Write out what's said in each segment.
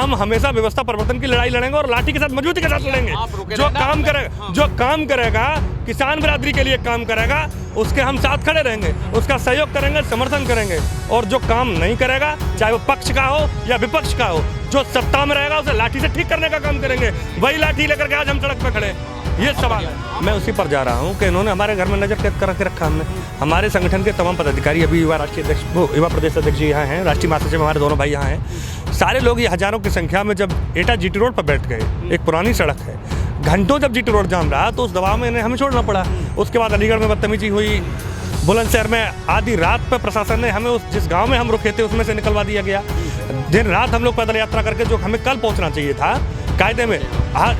हम हमेशा व्यवस्था परिवर्तन की लड़ाई लड़ेंगे और लाठी के साथ मजबूती के साथ लड़ेंगे। जो काम करेगा किसान बिरादरी के लिए काम करेगा उसके हम साथ खड़े रहेंगे, उसका सहयोग करेंगे, समर्थन करेंगे। और जो काम नहीं करेगा, चाहे वो पक्ष का हो या विपक्ष का हो, जो सत्ता में रहेगा उसे लाठी से ठीक करने का काम करेंगे। वही लाठी लेकर के आज हम सड़क पर खड़े। ये सवाल है। मैं उसी पर जा रहा हूँ कि इन्होंने हमारे घर में नजर कैद कर रखा। हमने हमारे संगठन के तमाम पदाधिकारी, अभी युवा राष्ट्रीय अध्यक्ष, युवा प्रदेश अध्यक्ष जी यहाँ हैं, राष्ट्रीय महासचिव हमारे दोनों भाई यहाँ हैं। सारे लोग ये हजारों की संख्या में जब एटा जीटी रोड पर बैठ गए, एक पुरानी सड़क है, घंटों जब जीटी रोड जाम रहा तो उस दबाव में हमें छोड़ना पड़ा। उसके बाद अलीगढ़ में बदतमीजी हुई, बुलंदशहर में आधी रात पर प्रशासन ने हमें जिस गाँव में हम रुके थे उसमें से निकलवा दिया गया। दिन रात हम लोग पैदल यात्रा करके, जो हमें कल पहुँचना चाहिए था कायदे में,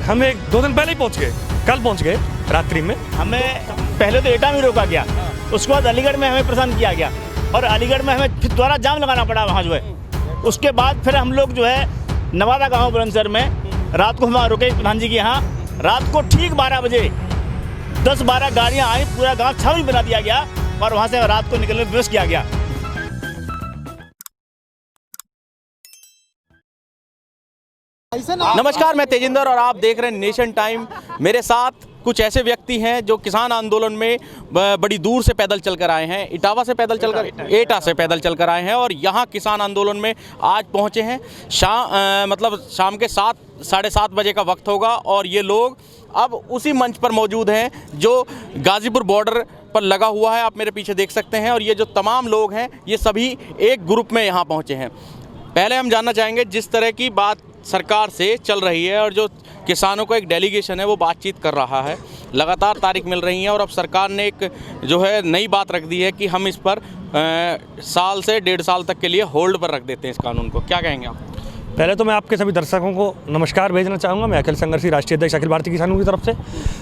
हमें 2 दिन पहले ही पहुँच गए, कल पहुँच गए रात्रि में। हमें पहले तो एटा में रोका गया, उसके बाद अलीगढ़ में हमें परेशान किया गया और अलीगढ़ में हमें फिर दोबारा जाम लगाना पड़ा वहाँ जो है। उसके बाद फिर हम लोग जो है नवादा गाँव बुलंदशहर में रात को हम वहाँ रुके प्रधान जी के यहाँ। रात को ठीक 12 बजे 10-12 गाड़ियाँ आई, पूरा गाँव छावनी बना दिया गया और वहाँ से रात को निकलने में विवश किया गया। नमस्कार, मैं तेजिंदर और आप देख रहे हैं नेशन टाइम। मेरे साथ कुछ ऐसे व्यक्ति हैं जो किसान आंदोलन में बड़ी दूर से पैदल चलकर आए हैं। एटा से पैदल चलकर आए हैं और यहाँ किसान आंदोलन में आज पहुँचे हैं। शाम के 7-7:30 बजे का वक्त होगा और ये लोग अब उसी मंच पर मौजूद हैं जो गाजीपुर बॉर्डर पर लगा हुआ है। आप मेरे पीछे देख सकते हैं और ये जो तमाम लोग हैं ये सभी एक ग्रुप में यहाँ पहुँचे हैं। पहले हम जानना चाहेंगे जिस तरह की बात सरकार से चल रही है और जो किसानों का एक डेलीगेशन है वो बातचीत कर रहा है, लगातार तारीख मिल रही है और अब सरकार ने एक जो है नई बात रख दी है कि हम इस पर साल से 1.5 साल तक के लिए होल्ड पर रख देते हैं इस कानून को। क्या कहेंगे आप? पहले तो मैं आपके सभी दर्शकों को नमस्कार भेजना चाहूँगा। मैं अखिल संघर्षी राष्ट्रीय अध्यक्ष अखिल भारतीय किसानों की तरफ से।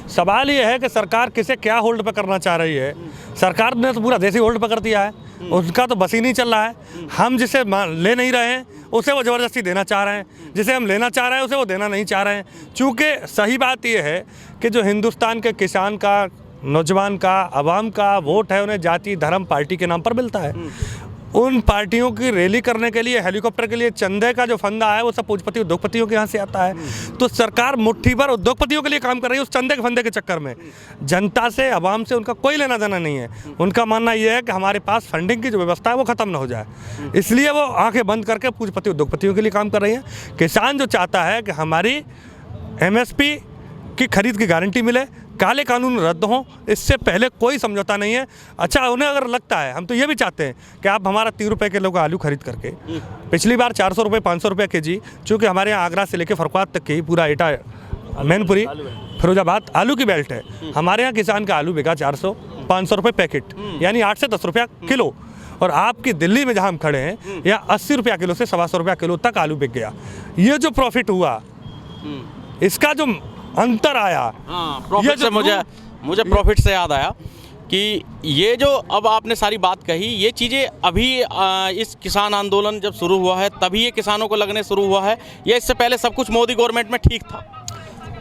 सवाल ये है कि सरकार किसे क्या होल्ड पर करना चाह रही है। सरकार ने तो पूरा देश ही होल्ड पर कर दिया है, उसका तो बस ही नहीं चल रहा है। हम जिसे ले नहीं रहे हैं उसे वो ज़बरदस्ती देना चाह रहे हैं, जिसे हम लेना चाह रहे हैं उसे वो देना नहीं चाह रहे हैं। चूँकि सही बात ये है कि जो हिंदुस्तान के किसान का, नौजवान का, आवाम का वोट है उन्हें जाति धर्म पार्टी के नाम पर मिलता है। उन पार्टियों की रैली करने के लिए, हेलीकॉप्टर के लिए चंदे का जो फंदा है वो सब पूंजीपति उद्योगपतियों के यहाँ से आता है। तो सरकार मुट्ठी भर उद्योगपतियों के लिए काम कर रही है उस चंदे के फंदे के चक्कर में। जनता से, आवाम से उनका कोई लेना देना नहीं है। उनका मानना ये है कि हमारे पास फंडिंग की जो व्यवस्था है वो ख़त्म ना हो जाए, इसलिए वो आंखें बंद करके पूंजीपति उद्योगपतियों के लिए काम कर रही है। किसान जो चाहता है कि हमारी MSP की खरीद की गारंटी मिले, काले कानून रद्द हों, इससे पहले कोई समझौता नहीं है। अच्छा, उन्हें अगर लगता है, हम तो ये भी चाहते हैं कि आप हमारा 3 रुपये किलो का आलू खरीद करके, पिछली बार 400 रुपये 500 रुपये केजी, चूँकि हमारे यहाँ आगरा से लेकर फरख्वाद तक की पूरा एटा, मैनपुरी, फिरोजाबाद आलू की बेल्ट है। हमारे यहाँ किसान का आलू बिका 400-500 रुपये पैकेट, यानी 8 से 10 रुपया किलो। और आपकी दिल्ली में जहाँ हम खड़े हैं यहाँ 80 रुपया किलो से 125 रुपया किलो तक आलू बिक गया। ये जो प्रॉफिट हुआ, इसका जो अंतर आया, प्रॉफिट से मुझे प्रॉफिट से याद आया कि ये जो अब आपने सारी बात कही, ये चीज़ें अभी इस किसान आंदोलन जब शुरू हुआ है तभी ये किसानों को लगने शुरू हुआ है या इससे पहले सब कुछ मोदी गवर्नमेंट में ठीक था?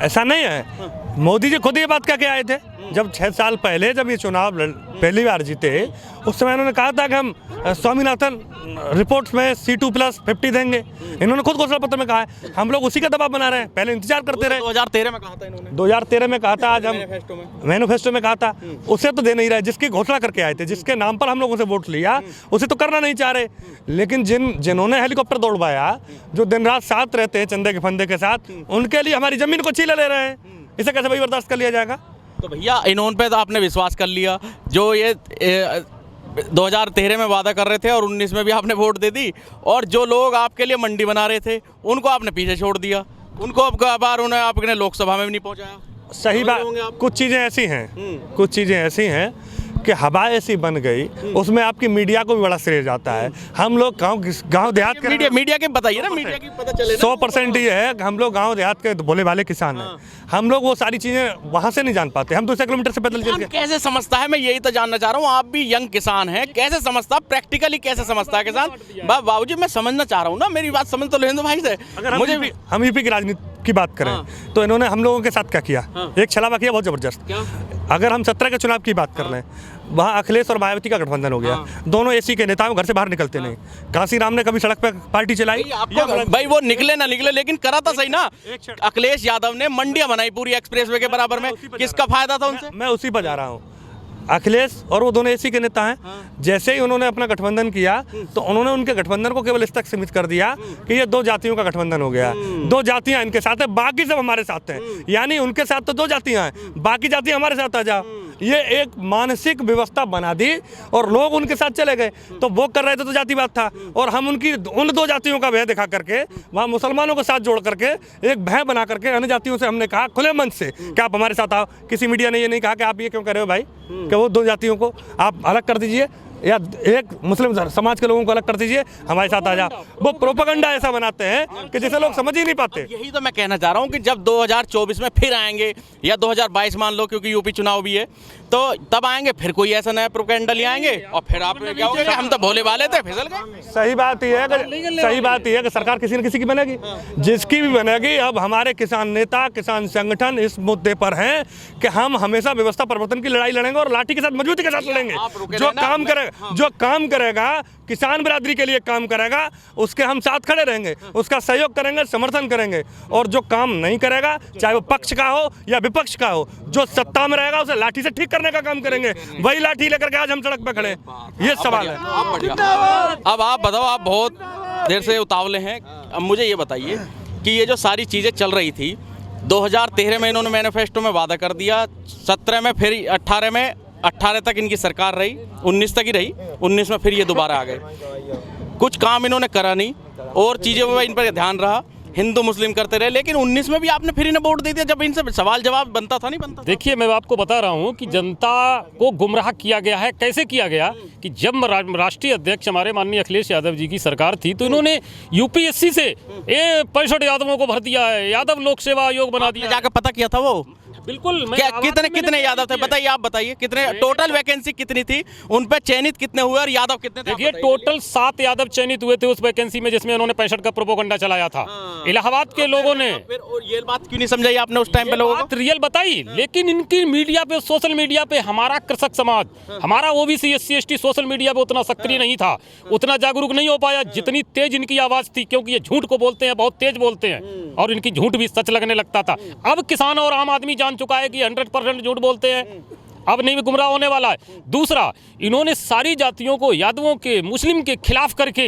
ऐसा नहीं है। मोदी जी खुद ये बात कह के आए थे जब 6 साल पहले जब ये चुनाव पहली बार जीते, उस समय उन्होंने कहा था कि हम स्वामीनाथन रिपोर्ट्स में C2+50 देंगे। इन्होंने खुद घोषणा पत्र में कहा है, हम लोग उसी का दबाव बना रहे हैं। पहले इंतजार करते रहे। 2013 में कहा था इन्होंने, 2013 में कहा था, आज हम मैनिफेस्टो में कहा था, उसे तो दे नहीं रहे। जिसकी घोषणा करके आए थे, जिसके नाम पर हम लोगों से वोट लिया, उसे तो करना नहीं चाह रहे। लेकिन जिन्होंने हेलीकॉप्टर दौड़वाया, जो दिन रात साथ रहते हैं चंदे के फंदे के साथ, उनके लिए हमारी जमीन को छीले ले रहे हैं। इसे कैसे भाई बर्दाश्त कर लिया जाएगा? तो भैया इन्होंने पे तो आपने विश्वास कर लिया, जो ये 2013 में वादा कर रहे थे और 19 में भी आपने वोट दे दी, और जो लोग आपके लिए मंडी बना रहे थे उनको आपने पीछे छोड़ दिया, उनको अब बार उन्हें आपने लोकसभा में भी नहीं पहुंचाया। सही बात। कुछ चीज़ें ऐसी हैं कि हवा ऐसी बन गई, उसमें आपकी मीडिया को भी बड़ा श्रेय जाता है। हम लोग गांव देहात के मीडिया के बताइए ना, मीडिया की पता चले। 100% ये है कि हम लोग गांव देहात के भोले भाले किसान हैं। हम लोग वो सारी चीज़ें वहाँ से नहीं जान पाते। हम 200 किलोमीटर से पैदल चल के। कैसे समझता है, मैं यही तो जानना चाह रहा हूँ। आप भी यंग किसान हैं, कैसे समझता, प्रैक्टिकली कैसे समझता है किसान? बाबूजी मैं समझना चाह रहा हूँ ना, मेरी बात समझ तो लेंदो भाई से। अगर हम यूपी की राजनीति की बात करें तो इन्होंने हम लोगों के साथ क्या किया? एक छलावा किया बहुत ज़बरदस्त। अगर हम 17 के चुनाव की बात कर लें, वहाँ अखिलेश और मायावती का गठबंधन हो गया। दोनों एसी के नेता घर से बाहर निकलते नहीं। कांसीराम ने कभी सड़क पे पार्टी चलाई? भाई वो निकले ना निकले, लेकिन करा था सही ना। अखिलेश यादव ने मंडियां बनाई पूरी एक्सप्रेसवे के बराबर में, किसका फायदा था उनसे? मैं उसी पर जा रहा हूँ। अखिलेश और वो दोनों एसी के नेता हैं। जैसे ही उन्होंने अपना गठबंधन किया तो उन्होंने उनके गठबंधन को केवल इस तक सीमित कर दिया कि ये 2 जातियों का गठबंधन हो गया। 2 जातियां इनके साथ है, बाकी सब हमारे साथ हैं। यानी उनके साथ तो 2 जातियां हैं, बाकी जातियां हमारे साथ आ जाओ। ये एक मानसिक व्यवस्था बना दी और लोग उनके साथ चले गए। तो वो कर रहे थे तो जातिवाद था, और हम उन 2 जातियों का भय दिखा करके वहाँ मुसलमानों को साथ जोड़ करके एक भय बना करके अन्य जातियों से हमने कहा खुले मन से कि आप हमारे साथ आओ। किसी मीडिया ने ये नहीं कहा कि आप ये क्यों कर रहे हो भाई, कि वो 2 जातियों को आप अलग कर दीजिए या एक मुस्लिम समाज के लोगों को अलग कर दीजिए, हमारे साथ आ जाओ। वो प्रोपेगेंडा ऐसा बनाते हैं कि जिसे लोग समझ ही नहीं पाते। यही तो मैं कहना चाह रहा हूँ कि जब 2024 में फिर आएंगे या 2022 मान लो, क्योंकि यूपी चुनाव भी है, तो तब आएंगे फिर कोई ऐसा नया प्रोपेगेंडा ले आएंगे और फिर आप क्या होगा, हम तो भोले वाले थे फिसल गए। सही बात ये है कि सरकार किसी न किसी की बनेगी, जिसकी भी बनेगी। अब हमारे किसान नेता, किसान संगठन इस मुद्दे पर हैं कि हम हमेशा व्यवस्था परिवर्तन की लड़ाई लड़ेंगे और लाठी के साथ मजबूती के साथ लड़ेंगे। जो काम करेगा किसान बिरादरी के लिए काम करेगा, उसके हम साथ खड़े रहेंगे, उसका सहयोग करेंगे, समर्थन करेंगे। और जो काम नहीं करेगा, चाहे वो पक्ष का हो या विपक्ष का हो, जो सत्ता में रहेगा उसे लाठी से ठीक करने का काम करेंगे। वही लाठी लेकर के आज हम सड़क पे खड़े। ये सवाल है। अब आप बताओ, आप बहुत देर से उतावले हैं। अब मुझे ये बताइए कि ये जो सारी चीज़ें चल रही थी, 2013 में इन्होंने मैनिफेस्टो में वादा कर दिया, 17 में, फिर 18 तक इनकी सरकार रही, 19 तक ही रही, 19 में फिर ये दोबारा आ गए। कुछ काम इन्होंने करा नहीं और चीज़ों में इन पर ध्यान रहा, हिंदू मुस्लिम करते रहे। लेकिन 19 में भी आपने फिर इन्हें वोट दे दिया जब इनसे सवाल जवाब बनता था, नहीं बनता। देखिए, मैं आपको बता रहा हूं कि जनता को गुमराह किया गया है। कैसे किया गया कि जब राष्ट्रीय अध्यक्ष हमारे माननीय अखिलेश यादव जी की सरकार थी तो इन्होंने यूपीएससी से 65 यादवों को भर दिया है, यादव लोक सेवा आयोग बना दिया। जाकर पता किया था वो? बिल्कुल। क्या कितने यादव थे बताइए, आप बताइए कितने टोटल वैकेंसी कितनी थी, उन पे चयनित कितने हुए और यादव कितने थे? देखिए, टोटल 7 यादव चयनित हुए थे उस वैकेंसी में जिसमें उन्होंने 65 का प्रोपोगंडा चलाया था। इलाहाबाद के लोगों ने फिर ये बात क्यों नहीं समझाई आपने उस टाइम पे लोगों को? रियल बताई, लेकिन इनकी मीडिया पे, सोशल मीडिया पे हमारा कृषक समाज, हमारा OBC SC ST social media पे उतना सक्रिय नहीं था, उतना जागरूक नहीं हो पाया जितनी तेज इनकी आवाज थी। क्योंकि ये झूठ को बोलते हैं, बहुत तेज बोलते हैं और इनकी झूठ भी सच लगने लगता था। अब किसान और आम आदमी जान चुका है कि 100% झूठ बोलते हैं, अब नहीं गुमराह होने वाला है। दूसरा, इन्होंने सारी जातियों को, यादवों के, मुस्लिम के खिलाफ करके,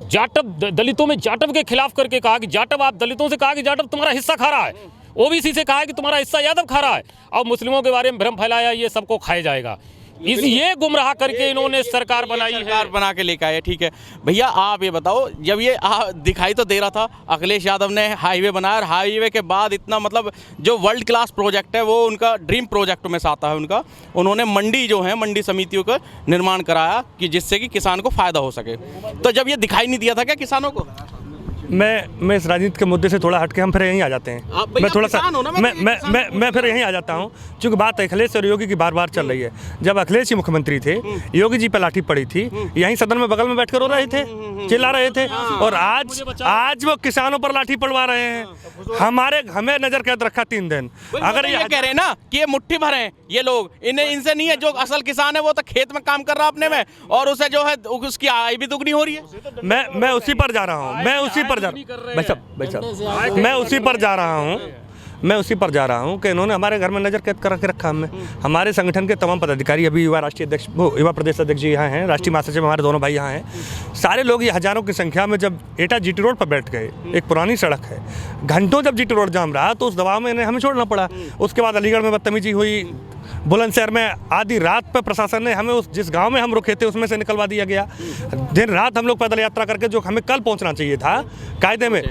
जाटव दलितों में जाटव के खिलाफ करके कहा कि जाटव, आप दलितों से कहा कि जाटव तुम्हारा हिस्सा खा रहा है, ओबीसी से कहा कि तुम्हारा हिस्सा यादव खा रहा है, और मुस्लिमों के बारे में भ्रम फैलाया ये सबको खाया जाएगा। ये गुमराह करके इन्होंने सरकार बनाई है, सरकार बना के लेकर आए। ठीक है भैया, आप ये बताओ, जब ये दिखाई तो दे रहा था अखिलेश यादव ने हाईवे बनाया, और हाईवे के बाद इतना, मतलब जो वर्ल्ड क्लास प्रोजेक्ट है वो उनका ड्रीम प्रोजेक्ट में से आता है उनका, उन्होंने मंडी जो है, मंडी समितियों का निर्माण कराया कि जिससे कि किसान को फायदा हो सके। तो जब ये दिखाई नहीं दिया था क्या किसानों को? मैं इस राजनीति के मुद्दे से थोड़ा हटके हम फिर यहीं आ जाते हैं। मैं थोड़ा सा मैं फिर यहीं आ जाता हूँ, क्योंकि बात अखिलेश और योगी की बार बार चल रही है। जब अखिलेश जी मुख्यमंत्री थे, योगी जी पर लाठी पड़ी थी, यहीं सदन में बगल में बैठकर रो रहे थे, चिल्ला रहे थे, और आज वो किसानों पर लाठी पड़वा रहे हैं। हमें नजर कैद रखा 3 दिन। अगर ये कह रहे हैं ना कि ये मुट्ठी भर हैं ये लोग, इनसे नहीं है। जो असल किसान है वो तो खेत में काम कर रहा है अपने में, और उसे जो है उसकी आय भी दुगनी हो रही है। मैं उसी पर जा रहा हूँ, मैं उसी पर जा रहा हूँ कि इन्होंने हमारे घर में नजर कैद कर रखा। हमें, हमारे संगठन के तमाम पदाधिकारी, अभी युवा राष्ट्रीय अध्यक्ष, युवा प्रदेश अध्यक्ष जी यहाँ हैं, राष्ट्रीय महासचिव हमारे दोनों भाई यहाँ हैं, सारे लोग ये हजारों की संख्या में जब एटा GT रोड पर बैठ गए, एक पुरानी सड़क है, घंटों जब GT रोड जाम रहा तो उस दबाव में हमें छोड़ना पड़ा। उसके बाद अलीगढ़ में बदतमीजी हुई, बुलंदशहर में आधी रात पर प्रशासन ने हमें जिस गांव में हम रुके थे उसमें से निकलवा दिया गया। दिन रात हम लोग पैदल यात्रा करके, जो हमें कल पहुंचना चाहिए था कायदे में,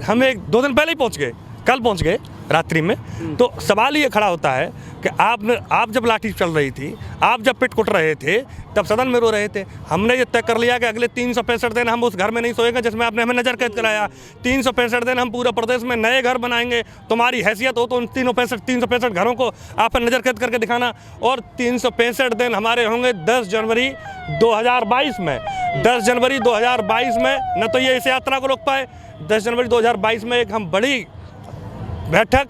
हमें 2 दिन पहले ही पहुंच गए, कल पहुंच गए रात्रि में। तो सवाल ये खड़ा होता है कि आप जब लाठी चल रही थी, आप जब पिट कुट रहे थे, तब सदन में रो रहे थे। हमने ये तय कर लिया कि अगले 365 दिन हम उस घर में नहीं सोएंगे जिसमें आपने हमें नजर कैद कराया। 365 दिन हम पूरे प्रदेश में नए घर बनाएंगे, तुम्हारी हैसियत हो तो उन 365 घरों को आप नजर कैद करके दिखाना। और 365 दिन हमारे होंगे 10 जनवरी 2022 में। 10 जनवरी 2022 में न तो ये इस यात्रा को रोक पाए। 10 जनवरी 2022 में एक हम बड़ी बैठक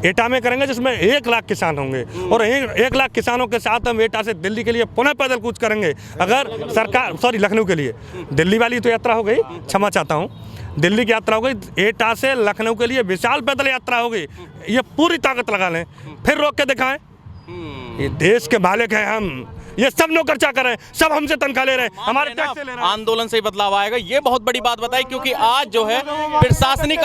एटा में करेंगे जिसमें 1 लाख किसान होंगे और 1 लाख किसानों के साथ हम एटा से दिल्ली के लिए पुनः पैदल कूच करेंगे। अगर सरकार लखनऊ के लिए, दिल्ली वाली तो यात्रा हो गई, क्षमा चाहता हूँ, दिल्ली की यात्रा हो गई, एटा से लखनऊ के लिए विशाल पैदल यात्रा हो गई। ये पूरी ताकत लगा लें, फिर रोक के दिखाएं। ये देश के मालिक हैं हम, ये सब नौकरचा कर रहे हैं, सब हमसे तनख्वाह ले रहे हैं, हमारे टैक्स से ले रहे हैं। आंदोलन से बदलाव आएगा, ये बहुत बड़ी बात बताई, क्योंकि आज जो है प्रशासनिक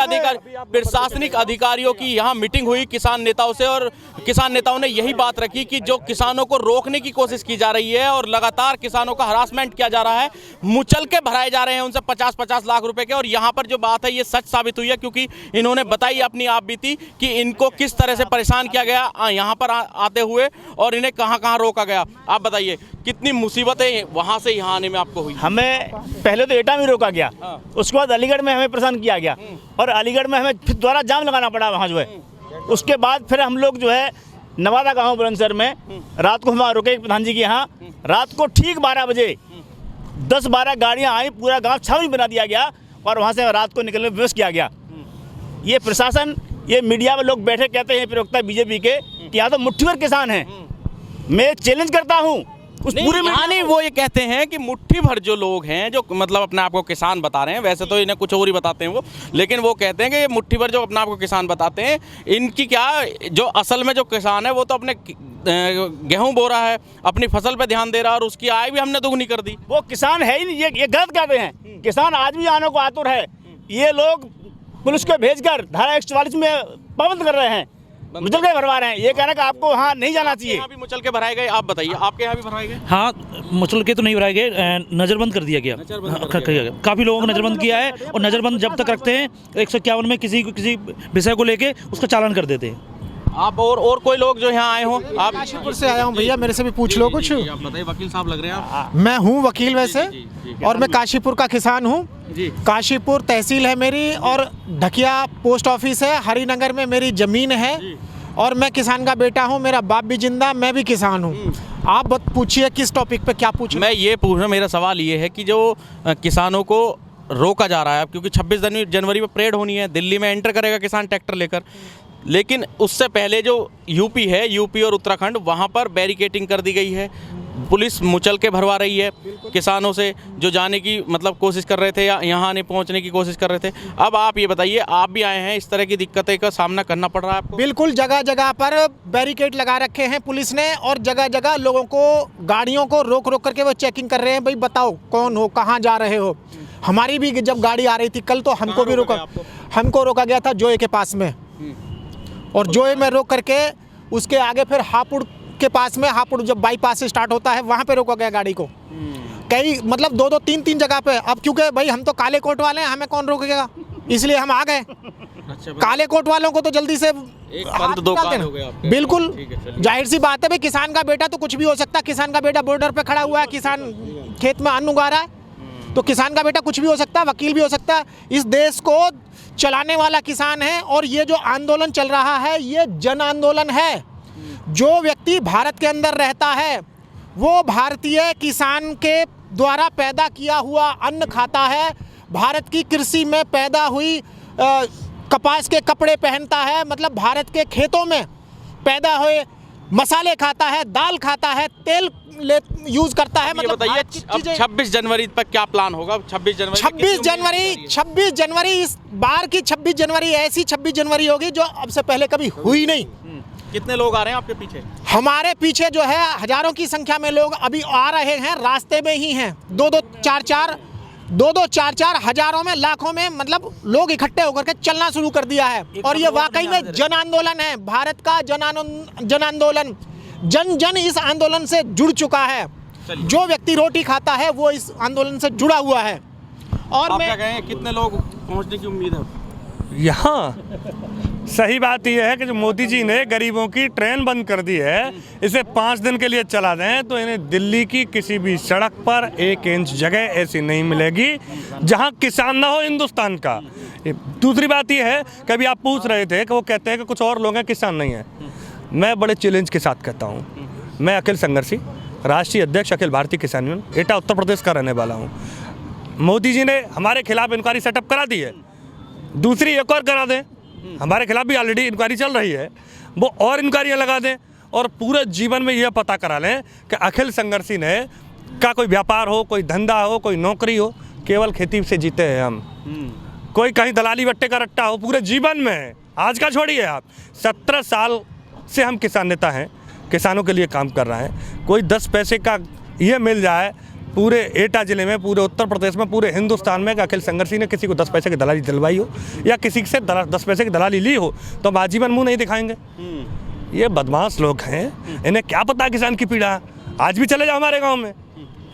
अधिकारियों की यहाँ मीटिंग हुई किसान नेताओं से, और किसान नेताओं ने यही बात रखी कि जो किसानों को रोकने की कोशिश की जा रही है और लगातार किसानों का हरासमेंट किया जा रहा है, मुचलके भराए जा रहे हैं उनसे 50-50 लाख रुपए के। और यहाँ पर जो बात है ये सच साबित हुई है, क्योंकि इन्होंने बताई अपनी आप बीती कि इनको किस तरह से परेशान किया गया यहाँ पर आते हुए और इन्हें कहाँ कहाँ रोका गया। आप बताइए कितनी मुसीबतें वहां से यहाँ आने में आपको हुई? हमें पहले तो एटा में रोका गया, उसके बाद अलीगढ़ में हमें परेशान किया गया और अलीगढ़ में हमें फिर दोबारा जाम लगाना पड़ा वहाँ जो है। उसके बाद फिर हम लोग जो है नवादा गाँव बुलंदशहर में रात को हम रुके प्रधान जी के यहाँ। रात को ठीक 12 बजे 10-12 गाड़ियाँ आई, पूरा गाँव छावनी बना दिया गया और वहाँ से रात को निकलने में विवश किया गया। ये प्रशासन, ये मीडिया में लोग बैठे कहते हैं प्रवक्ता बीजेपी के कि यहाँ तो मुट्ठी भर किसान हैं। मैं चैलेंज करता हूँ उस पूरे नहीं, वो ये कहते हैं कि मुट्ठी भर जो लोग हैं जो मतलब अपने आप को किसान बता रहे हैं, वैसे तो इन्हें कुछ और ही बताते हैं वो, लेकिन वो कहते हैं कि ये मुट्ठी भर जो अपने आप को किसान बताते हैं, इनकी क्या, जो असल में जो किसान है वो तो अपने गेहूं बो रहा है, अपनी फसल पे ध्यान दे रहा है और उसकी आय भी हमने दुगनी कर दी। वो किसान है ही नहीं, ये गलत कहते हैं। किसान आज भी आने को आतुर है। ये लोग पुलिस को भेजकर धारा 144 में पाबंद कर रहे हैं, मुचलके भरवा रहे हैं। ये कहना कि आपको वहाँ नहीं जाना चाहिए। यहाँ भी मुचलके भराए गए, आप बताइए आपके यहाँ भी भराए गए? हाँ, मुचलके तो नहीं भराए गए, नज़रबंद कर दिया गया। काफ़ी लोगों को नज़रबंद किया है और नज़रबंद जब तक रखते हैं 151 में किसी विषय को लेके उसका चालान कर देते हैं। आप और कोई लोग जो यहाँ आए हो? आप काशीपुर से आया हूँ भैया, मेरे से भी पूछ लो कुछ। आप बताइए, वकील साहब लग रहे हैं आप। मैं हूँ वकील वैसे, और मैं काशीपुर का किसान हूँ। काशीपुर तहसील है मेरी और ढकिया पोस्ट ऑफिस है, हरिनगर में मेरी ज़मीन है और मैं किसान का बेटा हूँ। मेरा बाप भी जिंदा, मैं भी किसान हूँ। आप पूछिए किस टॉपिक पे क्या पूछ। मैं ये पूछ रहा हूँ, मेरा सवाल ये है कि जो किसानों को रोका जा रहा है, क्योंकि 26 जनवरी में परेड होनी है, दिल्ली में एंटर करेगा किसान ट्रैक्टर लेकर, लेकिन उससे पहले जो यूपी है, यूपी और उत्तराखंड, वहाँ पर बैरिकेटिंग कर दी गई है। पुलिस मुचलके भरवा रही है किसानों से जो जाने की मतलब कोशिश कर रहे थे या यहाँ नहीं पहुँचने की कोशिश कर रहे थे। अब आप ये बताइए, आप भी आए हैं, इस तरह की दिक्कतें का सामना करना पड़ रहा है आपको? बिल्कुल, जगह जगह पर बैरिकेड लगा रखे हैं पुलिस ने और जगह जगह लोगों को, गाड़ियों को रोक रोक करके वो चेकिंग कर रहे हैं। भाई बताओ कौन हो, कहाँ जा रहे हो। हमारी भी जब गाड़ी आ रही थी कल, तो हमको भी रोका गया था जोए के पास में, और जोए में रोक करके उसके आगे फिर हापुड़ के पास में, हापुड़ जब बाईपास से स्टार्ट होता है वहाँ पे रोका गया गाड़ी को। कई मतलब 2-2, 3-3 जगह पे। अब क्योंकि भाई हम तो काले कोट वाले हैं, हमें कौन रोकेगा, इसलिए हम आ गए। काले कोट वालों को तो जल्दी से बिल्कुल जाहिर सी बात है भाई, किसान का बेटा तो कुछ भी हो सकता है। किसान का बेटा बॉर्डर पे खड़ा हुआ है, किसान खेत में अन्न उगा रहा है, तो किसान का बेटा कुछ भी हो सकता है, वकील भी हो सकता है। इस देश को चलाने वाला किसान है और ये जो आंदोलन चल रहा है ये जन आंदोलन है। जो व्यक्ति भारत के अंदर रहता है वो भारतीय किसान के द्वारा पैदा किया हुआ अन्न खाता है, भारत की कृषि में पैदा हुई कपास के कपड़े पहनता है, मतलब भारत के खेतों में पैदा हुए मसाले खाता है, दाल खाता है, तेल यूज करता है। मतलब बताइए, अब 26 जनवरी पर क्या प्लान होगा? 26 जनवरी इस बार की 26 जनवरी ऐसी 26 जनवरी होगी जो अब से पहले कभी हुई नहीं। कितने लोग आ रहे हैं आपके पीछे? हमारे पीछे जो है हजारों की संख्या में लोग अभी आ रहे हैं, रास्ते में ही हैं। 2-2, 4-4 हजारों में, लाखों में, मतलब लोग इकट्ठे होकर के चलना शुरू कर दिया है। और ये वाकई में जन आंदोलन है, भारत का जन आंदोलन। जन जन इस आंदोलन से जुड़ चुका है। जो व्यक्ति रोटी खाता है वो इस आंदोलन से जुड़ा हुआ है। और आप क्या कहें, कितने लोग पहुंचने की उम्मीद है यहाँ? सही बात यह है कि जो मोदी जी ने गरीबों की ट्रेन बंद कर दी है, इसे 5 दिन के लिए चला दें तो इन्हें दिल्ली की किसी भी सड़क पर 1 इंच जगह ऐसी नहीं मिलेगी जहां किसान ना हो हिंदुस्तान का। दूसरी बात यह है कि अभी आप पूछ रहे थे कि वो कहते हैं कि कुछ और लोग हैं किसान नहीं हैं। मैं बड़े चैलेंज के साथ कहता हूँ, मैं अखिल संघर्षी राष्ट्रीय अध्यक्ष अखिल भारतीय किसान यूनियन एटा उत्तर प्रदेश का रहने वाला हूँ। मोदी जी ने हमारे खिलाफ इंक्वायरी सेटअप करा दी है, दूसरी एक और करा दें हमारे खिलाफ भी ऑलरेडी इंक्वायरी चल रही है, वो और इंक्वायरियाँ लगा दें और पूरे जीवन में यह पता करा लें कि अखिल संघर्षी ने का कोई व्यापार हो, कोई धंधा हो, कोई नौकरी हो, केवल खेती से जीते हैं हम। कोई कहीं दलाली बट्टे का रट्टा हो, पूरे जीवन में, आज का छोड़िए आप, 17 साल से हम किसान नेता हैं, किसानों के लिए काम कर रहे हैं। कोई 10 पैसे का ये मिल जाए पूरे एटा ज़िले में, पूरे उत्तर प्रदेश में, पूरे हिंदुस्तान में, कि अखिल संघर्षी ने किसी को 10 पैसे की दलाली दिलवाई हो या किसी से 10 पैसे की दलाली ली हो, तो हम आजीवन मुँह नहीं दिखाएंगे। ये बदमाश लोग हैं, इन्हें क्या पता किसान की पीड़ा। आज भी चले जाओ हमारे गाँव में,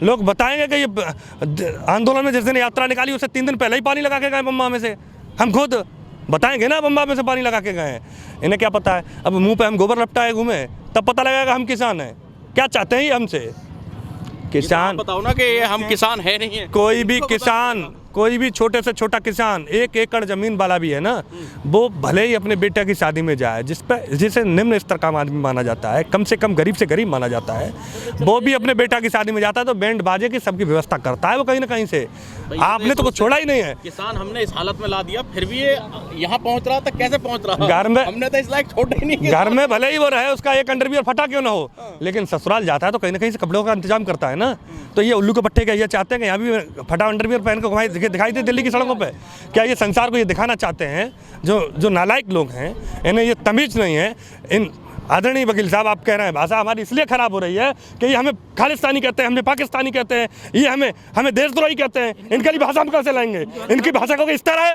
लोग बताएंगे कि ये आंदोलन में जिस दिन यात्रा निकाली उससे 3 दिन पहले ही पानी लगा के गए बम्बा में से। हम खुद बताएंगे ना, बम्बा में से पानी लगा के गए हैं। इन्हें क्या पता है? अब मुंह पे हम गोबर लपटाए घूमे तब पता लगेगा हम किसान हैं। क्या चाहते हैं ये हमसे? किसान बताओ ना कि हम किसान है नहीं है। कोई भी किसान, कोई भी छोटे से छोटा किसान 1 एकड़ ज़मीन वाला भी है ना, वो भले ही अपने बेटे की शादी में जाए, जिसे निम्न स्तर का आदमी माना जाता है, कम से कम गरीब से गरीब माना जाता है, वो भी अपने बेटा की शादी में जाता है तो बैंड बाजे की सबकी व्यवस्था करता है वो कहीं ना कहीं से। आपने तो कुछ छोड़ा ही नहीं है। किसान हमने इस हालत में ला दिया, फिर भी ये यहाँ पहुँच रहा था। कैसे पहुँच रहा? घर में हमने तो इस लायक छोड़ा ही नहीं। घर में भले ही वो रहे, उसका एक अंडरवियर फटा क्यों ना हो, लेकिन ससुराल जाता है तो कहीं ना कहीं से कपड़ों का इंतजाम करता है ना। तो ये उल्लू के पट्टे का ये चाहते हैं कि यहाँ भी फटा अंडरवियर पहन के दिखाई दे दिल्ली की सड़कों पे? क्या ये संसार को ये दिखाना चाहते हैं? जो नालायक लोग हैं, इन्हें ये तमीज नहीं है। इन आदरणीय वकील साहब, आप कह रहे हैं भाषा हमारी इसलिए ख़राब हो रही है कि ये हमें खालिस्तानी कहते हैं, हमें पाकिस्तानी कहते हैं, ये हमें देशद्रोही कहते हैं। इनके लिए भाषा हम कैसे लाएंगे? इनकी भाषा को इस तरह है,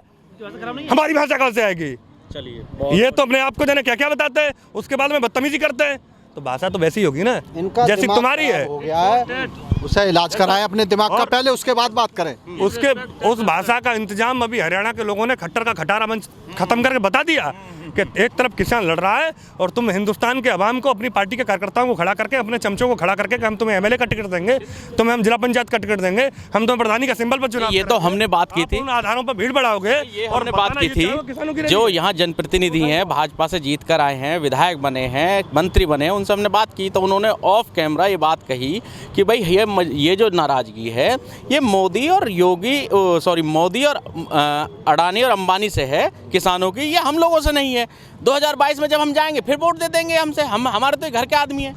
हमारी भाषा कहाँ से आएगी? चलिए, ये तो अपने आप को जाने क्या क्या बताते हैं, उसके बाद में बदतमीजी करते हैं। तो भाषा तो वैसी होगी ना जैसी तुम्हारी है। हो गया है, उसे इलाज कराएं अपने दिमाग का पहले, उसके बाद बात करें। उस भाषा का इंतजाम अभी हरियाणा के लोगों ने खट्टर का खटारा मंच खत्म करके बता दिया कि एक तरफ किसान लड़ रहा है और तुम हिंदुस्तान के अवाम को, अपनी पार्टी के कार्यकर्ताओं को खड़ा करके, अपने चमचों को खड़ा करके कि हम तुम्हें एमएलए का टिकट देंगे, तुम्हें हम जिला पंचायत का टिकट देंगे, हम तुम्हें प्रधानी का सिंबल पर चुनाव। ये तो हमने बात की थी, उन आधारों पर भीड़ बढ़ाओगे। और हमने बात की थी जो यहाँ जनप्रतिनिधि हैं, भाजपा से जीत कर आए हैं, विधायक बने हैं, मंत्री बने हैं, उनसे हमने बात की तो उन्होंने ऑफ कैमरा ये बात कही कि भाई ये जो नाराजगी है ये मोदी और अडानी और अंबानी से है किसानों की, ये हम लोगों से नहीं है। 2022 में जब हम जाएंगे फिर वोट दे देंगे हमसे, हमारे तो घर के आदमी हैं।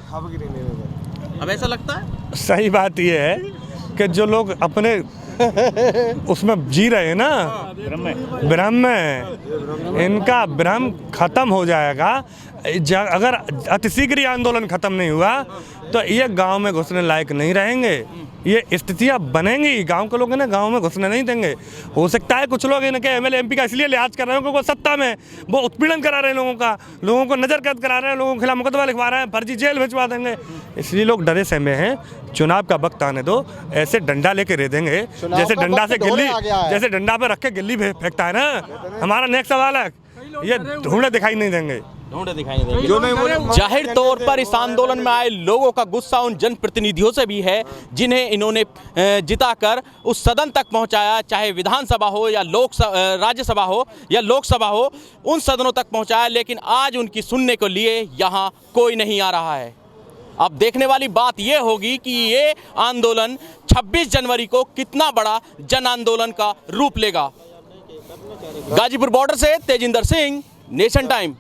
अब ऐसा लगता है। सही बात ये है कि जो लोग अपने उसमें जी रहे हैं ना, भ्रम में, इनका भ्रम खत्म हो जाएगा। अगर अतिशीघ्र आंदोलन खत्म नहीं हुआ तो ये गांव में घुसने लायक नहीं रहेंगे। ये स्थितियाँ बनेंगी, गांव के लोग ना गांव में घुसने नहीं देंगे। हो सकता है कुछ लोग इनके एमएलए एमपी का इसलिए लिहाज कर रहे हैं क्योंकि वो सत्ता में, वो उत्पीड़न करा रहे हैं लोगों का, लोगों को नजर कैद करा रहे हैं, लोगों के खिलाफ मुकदमा लिखवा रहे हैं, फर्जी जेल भिजवा देंगे, इसलिए लोग डरे सहमे हैं। चुनाव का वक्त आने दो, ऐसे डंडा लेके रह देंगे जैसे डंडा से गिल्ली, जैसे डंडा पे रख के गिल्ली फेंकता है ना। हमारा नेक्स्ट सवाल है, ये ढूंढे दिखाई नहीं देंगे। जाहिर तौर पर इस आंदोलन में आए लोगों का गुस्सा उन जनप्रतिनिधियों से भी है जिन्हें इन्होंने जिताकर उस सदन तक पहुंचाया, चाहे विधानसभा हो या राज्यसभा हो या लोकसभा हो, उन सदनों तक पहुंचाया, लेकिन आज उनकी सुनने के लिए यहाँ कोई नहीं आ रहा है। अब देखने वाली बात ये होगी कि ये आंदोलन 26 जनवरी को कितना बड़ा जन आंदोलन का रूप लेगा। गाजीपुर बॉर्डर से तेजिंदर सिंह, नेशन टाइम।